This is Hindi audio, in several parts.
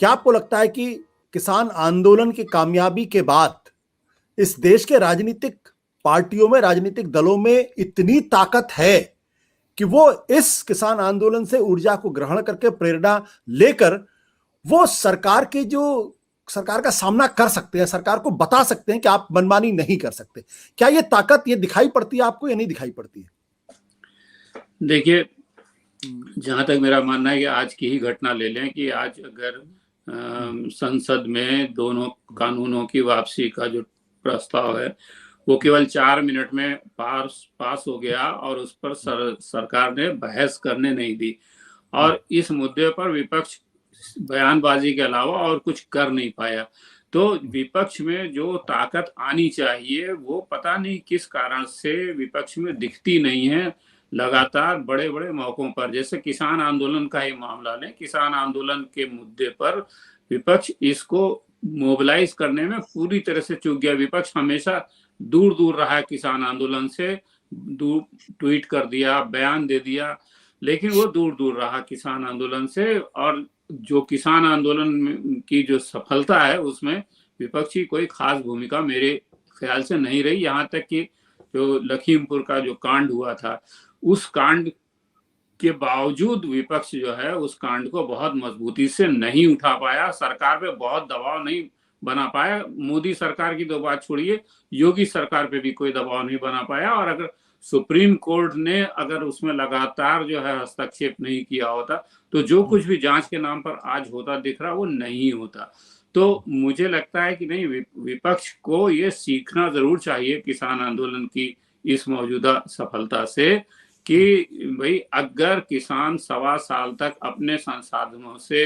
क्या आपको लगता है कि किसान आंदोलन की कामयाबी के बाद इस देश के राजनीतिक पार्टियों में, राजनीतिक दलों में इतनी ताकत है कि वो इस किसान आंदोलन से ऊर्जा को ग्रहण करके, प्रेरणा लेकर, वो सरकार का सामना कर सकते हैं, सरकार को बता सकते हैं कि आप मनमानी नहीं कर सकते? क्या ये ताकत ये दिखाई पड़ती है आपको या नहीं दिखाई पड़ती है? देखिए, जहां तक मेरा मानना है कि आज की ही घटना ले लें कि आज अगर संसद में दोनों कानूनों की वापसी का जो प्रस्ताव है वो केवल 4 मिनट में पास हो गया और उस पर सरकार ने बहस करने नहीं दी, और इस मुद्दे पर विपक्ष बयानबाजी के अलावा और कुछ कर नहीं पाया। तो विपक्ष में जो ताकत आनी चाहिए वो पता नहीं किस कारण से विपक्ष में दिखती नहीं है। लगातार बड़े बड़े मौकों पर, जैसे किसान आंदोलन का ही मामला लें, किसान आंदोलन के मुद्दे पर विपक्ष इसको मोबिलाइज करने में पूरी तरह से चूक गया। विपक्ष हमेशा दूर दूर रहा किसान आंदोलन से, दूर ट्वीट कर दिया, बयान दे दिया, लेकिन वो दूर दूर रहा किसान आंदोलन से। और जो किसान आंदोलन की जो सफलता है उसमें विपक्ष की कोई खास भूमिका मेरे ख्याल से नहीं रही। यहाँ तक कि जो लखीमपुर का जो कांड हुआ था, उस कांड के बावजूद विपक्ष जो है उस कांड को बहुत मजबूती से नहीं उठा पाया, सरकार पे बहुत दबाव नहीं बना पाया। मोदी सरकार की तो बात छोड़िए, योगी सरकार पे भी कोई दबाव नहीं बना पाया। और अगर सुप्रीम कोर्ट ने अगर उसमें लगातार जो है हस्तक्षेप नहीं किया होता तो जो कुछ भी जांच के नाम पर आज होता दिख रहा वो नहीं होता। तो मुझे लगता है कि नहीं, विपक्ष को ये सीखना जरूर चाहिए किसान आंदोलन की इस मौजूदा सफलता से कि भाई अगर किसान 1.25 साल तक अपने संसाधनों से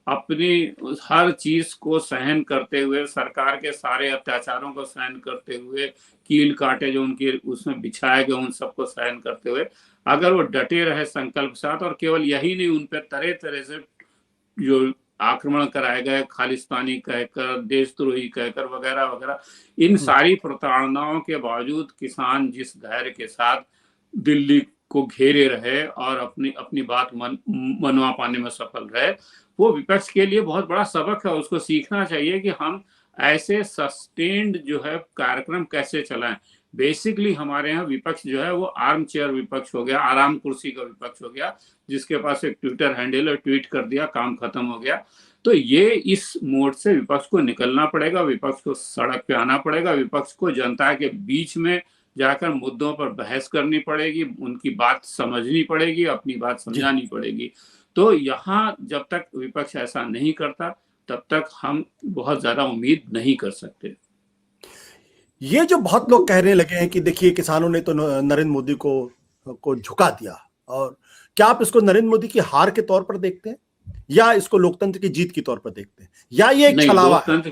अपनी हर चीज को सहन करते हुए, सरकार के सारे अत्याचारों को सहन करते हुए, कील काटे जो उनके उसमें बिछाए गए उन सबको सहन करते हुए अगर वो डटे रहे संकल्प साथ, और केवल यही नहीं, उन पर तरह तरह से जो आक्रमण कराए गए, खालिस्तानी कहकर, देशद्रोही कहकर, वगैरह वगैरह, इन सारी प्रताड़नाओं के बावजूद किसान जिस धैर्य के साथ दिल्ली को घेरे रहे और अपनी बात मनवा पाने में सफल रहे, वो विपक्ष के लिए बहुत बड़ा सबक है। उसको सीखना चाहिए कि हम ऐसे सस्टेन्ड जो है कार्यक्रम कैसे चलाएं। बेसिकली हमारे यहाँ विपक्ष जो है वो आर्म चेयर विपक्ष हो गया, आराम कुर्सी का विपक्ष हो गया, जिसके पास एक ट्विटर हैंडल है, ट्वीट कर दिया, काम खत्म हो गया। तो ये इस मोड से विपक्ष को निकलना पड़ेगा, विपक्ष को सड़क पे आना पड़ेगा, विपक्ष को जनता के बीच में जाकर मुद्दों पर बहस करनी पड़ेगी, उनकी बात समझनी पड़ेगी, अपनी बात समझानी पड़ेगी। तो यहाँ जब तक विपक्ष ऐसा नहीं करता तब तक हम बहुत ज्यादा उम्मीद नहीं कर सकते। ये जो बहुत लोग कहने लगे हैं कि देखिए किसानों ने तो नरेंद्र मोदी को झुका दिया, और क्या आप इसको नरेंद्र मोदी की हार के तौर पर देखते हैं या इसको लोकतंत्र की जीत के तौर पर देखते हैं, या ये एक छलावा है?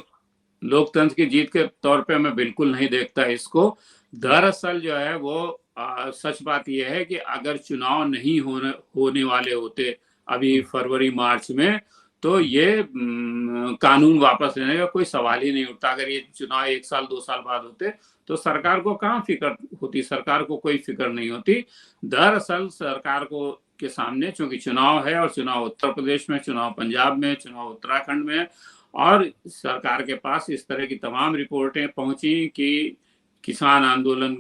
लोकतंत्र की जीत के तौर पे मैं बिल्कुल नहीं देखता इसको। दरअसल जो है वो सच बात यह है कि अगर चुनाव नहीं होने वाले होते अभी फरवरी मार्च में, तो ये कानून वापस लेने का कोई सवाल ही नहीं उठता। अगर ये चुनाव 1 साल 2 साल बाद होते तो सरकार को कहाँ फिक्र होती, सरकार को कोई फिक्र नहीं होती। दरअसल सरकार को के सामने चूंकि चुनाव है, और चुनाव उत्तर प्रदेश में, चुनाव पंजाब में, चुनाव उत्तराखंड में, और सरकार के पास इस तरह की तमाम रिपोर्टें पहुंची कि किसान आंदोलन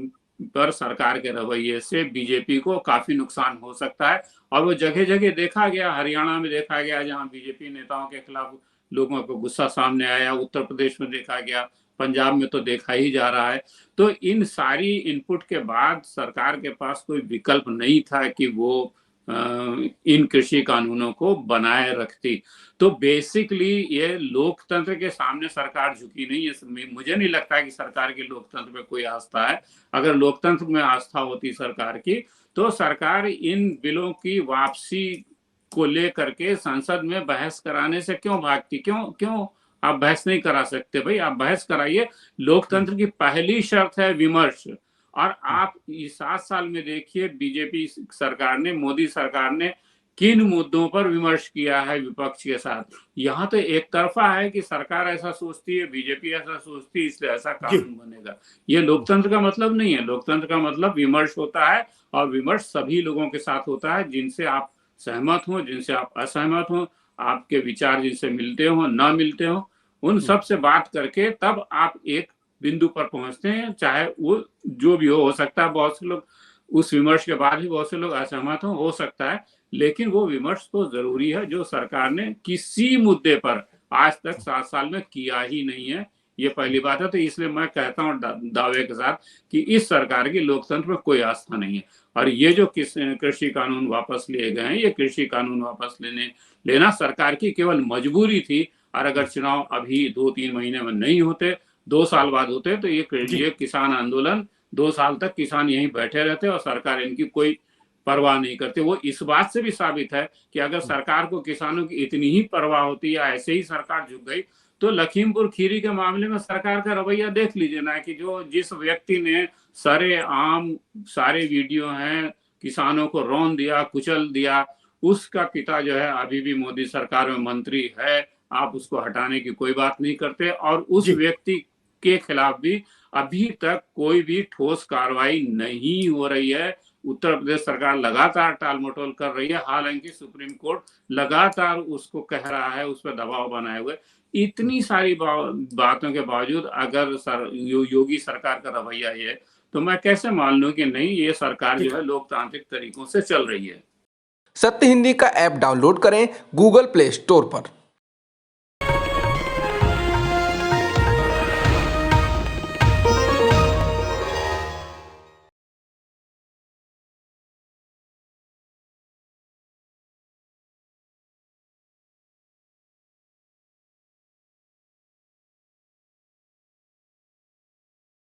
पर सरकार के रवैये से बीजेपी को काफी नुकसान हो सकता है। और वो जगह जगह देखा गया, हरियाणा में देखा गया जहां बीजेपी नेताओं के खिलाफ लोगों को गुस्सा सामने आया, उत्तर प्रदेश में देखा गया, पंजाब में तो देखा ही जा रहा है। तो इन सारी इनपुट के बाद सरकार के पास कोई विकल्प नहीं था कि वो इन कृषि कानूनों को बनाए रखती। तो बेसिकली ये लोकतंत्र के सामने सरकार झुकी नहीं है। मुझे नहीं लगता कि सरकार की लोकतंत्र में कोई आस्था है। अगर लोकतंत्र में आस्था होती सरकार की तो सरकार इन बिलों की वापसी को लेकर के संसद में बहस कराने से क्यों भागती? क्यों आप बहस नहीं करा सकते? भाई आप बहस कराइए। लोकतंत्र की पहली शर्त है विमर्श। और आप इस 7 साल में देखिए बीजेपी सरकार ने, मोदी सरकार ने किन मुद्दों पर विमर्श किया है विपक्ष के साथ। यहाँ तो एक तरफा है कि सरकार ऐसा सोचती है, बीजेपी ऐसा सोचती है, इसलिए ऐसा कानून बनेगा। ये लोकतंत्र का मतलब नहीं है। लोकतंत्र का मतलब विमर्श होता है, और विमर्श सभी लोगों के साथ होता है, जिनसे आप सहमत हो, जिनसे आप असहमत हो। आपके विचार जिनसे मिलते हो ना मिलते हो, उन सब से बात करके तब आप एक बिंदु पर पहुंचते हैं, चाहे वो जो भी हो सकता है बहुत से लोग उस विमर्श के बाद भी बहुत से लोग असहमत हो सकता है, लेकिन वो विमर्श तो जरूरी है जो सरकार ने किसी मुद्दे पर आज तक 7 साल में किया ही नहीं है। ये पहली बात है। तो इसलिए मैं कहता हूँ दावे के साथ कि इस सरकार की लोकतंत्र में कोई आस्था नहीं है। और ये जो कृषि कानून वापस लिए गए हैं, ये कृषि कानून वापस लेना सरकार की केवल मजबूरी थी। और अगर चुनाव अभी 2-3 महीने में नहीं होते, 2 साल बाद होते, तो ये किसान आंदोलन 2 साल तक किसान यहीं बैठे रहते और सरकार इनकी कोई परवाह नहीं करते। वो इस बात से भी साबित है कि अगर सरकार को किसानों की इतनी ही परवाह होती या ऐसे ही सरकार झुक गई, तो लखीमपुर खीरी के मामले में सरकार का रवैया देख लीजिए ना, कि जिस व्यक्ति ने सरेआम सारे वीडियो हैं, किसानों को रौंद दिया, कुचल दिया, उसका पिता जो है अभी भी मोदी सरकार में मंत्री है। आप उसको हटाने की कोई बात नहीं करते, और उस व्यक्ति के खिलाफ भी अभी तक कोई भी ठोस कार्रवाई नहीं हो रही है। उत्तर प्रदेश सरकार लगातार टाल मटोल कर रही है, हालांकि सुप्रीम कोर्ट लगातार उसको कह रहा है, उस पर दबाव बनाए हुए। इतनी सारी बातों के बावजूद अगर योगी सरकार का रवैया ये है, तो मैं कैसे मान लूं कि नहीं, ये सरकार जो है लोकतांत्रिक तरीकों से चल रही है। सत्य हिंदी का ऐप डाउनलोड करें गूगल प्ले स्टोर पर।